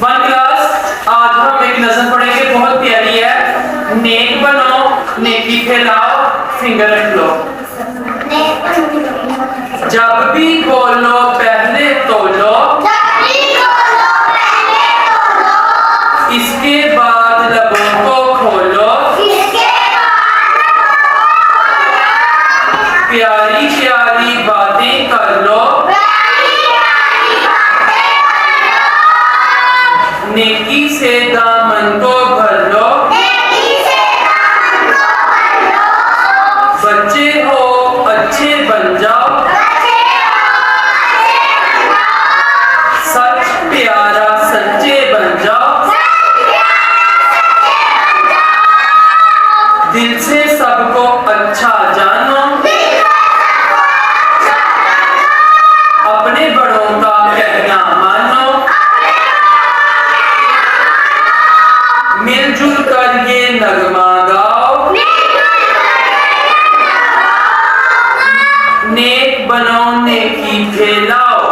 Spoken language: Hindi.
वन क्लास आज हम एक नज़म पढ़ेंगे, बहुत प्यारी है। नेक बनो नेकी फैलाओ, फिंगर रख लो। जब भी बोलो पहले तोलो, इसके बाद लबों को खोलो। प्यारी प्यारी बातें कर लो, नेकी से दामन को भर लो। बच्चे हो अच्छे बन जाओ, सच प्यारा सच्चे बन जाओ। दिल से सबको अच्छा जानो, अपने बड़ों का कहना मानो। मिलजुल कर ये नगमा गाओ, नेक बनो नेकी फैलाओ।